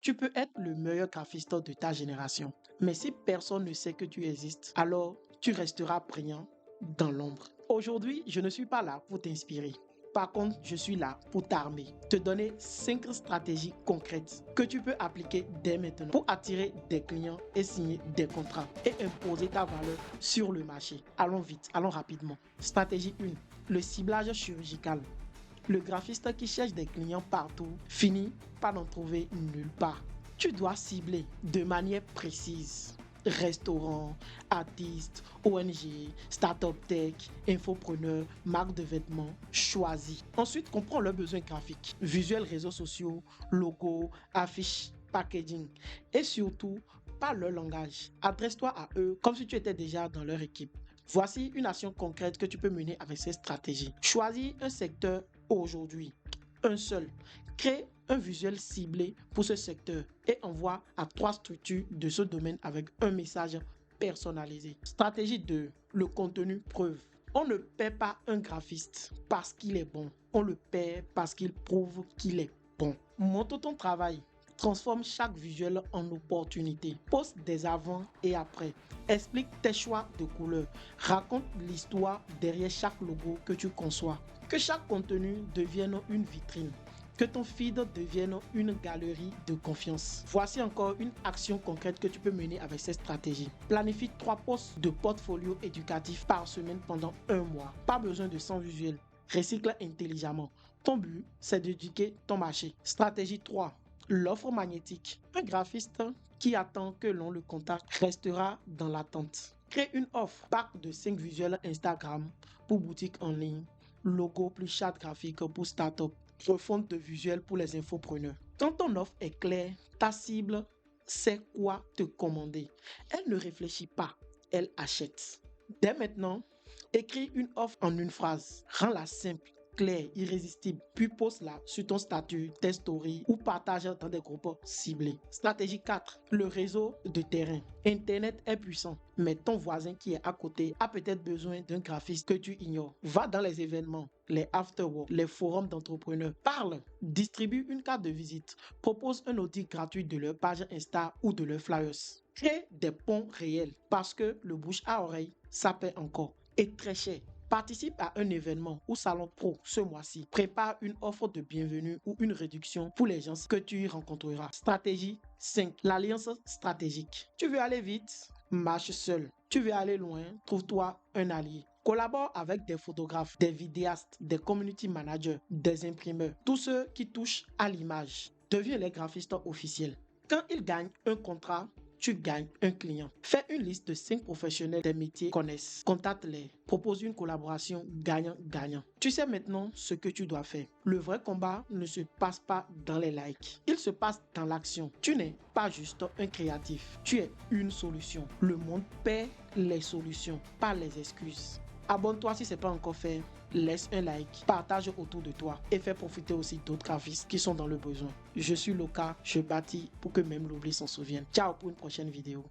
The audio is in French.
Tu peux être le meilleur graphiste de ta génération, mais si personne ne sait que tu existes, alors tu resteras brillant dans l'ombre. Aujourd'hui, je ne suis pas là pour t'inspirer. Par contre, je suis là pour t'armer, te donner 5 stratégies concrètes que tu peux appliquer dès maintenant pour attirer des clients et signer des contrats et imposer ta valeur sur le marché. Allons vite, allons rapidement. Stratégie 1, le ciblage chirurgical. Le graphiste qui cherche des clients partout finit par n'en trouver nulle part. Tu dois cibler de manière précise. Restaurants, artistes, ONG, start-up tech, infopreneurs, marques de vêtements, choisis. Ensuite, comprends leurs besoins graphiques, visuels réseaux sociaux, logos, affiches, packaging et surtout, pas leur langage. Adresse-toi à eux comme si tu étais déjà dans leur équipe. Voici une action concrète que tu peux mener avec ces stratégies. Choisis un secteur aujourd'hui, un seul. Crée un visuel ciblé pour ce secteur et envoie à 3 structures de ce domaine avec un message personnalisé. Stratégie 2, le contenu preuve. On ne paie pas un graphiste parce qu'il est bon, on le paie parce qu'il prouve qu'il est bon. Montre ton travail. Transforme chaque visuel en opportunité. Poste des avant et après. Explique tes choix de couleurs. Raconte l'histoire derrière chaque logo que tu conçois. Que chaque contenu devienne une vitrine. Que ton feed devienne une galerie de confiance. Voici encore une action concrète que tu peux mener avec cette stratégie. Planifie 3 posts de portfolio éducatif par semaine pendant 1 mois. Pas besoin de 100 visuels. Recycle intelligemment. Ton but, c'est d'éduquer ton marché. Stratégie 3. L'offre magnétique. Un graphiste qui attend que l'on le contacte restera dans l'attente. Crée une offre, pack de 5 visuels Instagram pour boutique en ligne, logo plus charte graphique pour start-up, refonte de visuels pour les infopreneurs. Quand ton offre est claire, ta cible sait quoi te commander. Elle ne réfléchit pas, elle achète. Dès maintenant, écris une offre en une phrase. Rends-la simple, claire, irrésistible, puis poste-la sur ton statut, tes stories ou partage dans des groupes ciblés. Stratégie 4. Le réseau de terrain. Internet est puissant, mais ton voisin qui est à côté a peut-être besoin d'un graphiste que tu ignores. Va dans les événements, les afterwork, les forums d'entrepreneurs. Parle, distribue une carte de visite, propose un audit gratuit de leur page Insta ou de leurs flyers. Crée des ponts réels parce que le bouche à oreille, ça paie encore et très cher. Participe à un événement ou salon pro ce mois-ci. Prépare une offre de bienvenue ou une réduction pour les gens que tu y rencontreras. Stratégie 5. L'alliance stratégique. Tu veux aller vite? Marche seul. Tu veux aller loin? Trouve-toi un allié. Collabore avec des photographes, des vidéastes, des community managers, des imprimeurs, tous ceux qui touchent à l'image. Deviens les graphistes officiels. Quand ils gagnent un contrat, tu gagnes un client. Fais une liste de 5 professionnels des métiers connaissent. Contacte-les. Propose une collaboration gagnant-gagnant. Tu sais maintenant ce que tu dois faire. Le vrai combat ne se passe pas dans les likes. Il se passe dans l'action. Tu n'es pas juste un créatif. Tu es une solution. Le monde paie les solutions, pas les excuses. Abonne-toi si ce n'est pas encore fait. Laisse un like, partage autour de toi et fais profiter aussi d'autres graphistes qui sont dans le besoin. Je suis Loka, je bâtis pour que même l'oubli s'en souvienne. Ciao pour une prochaine vidéo.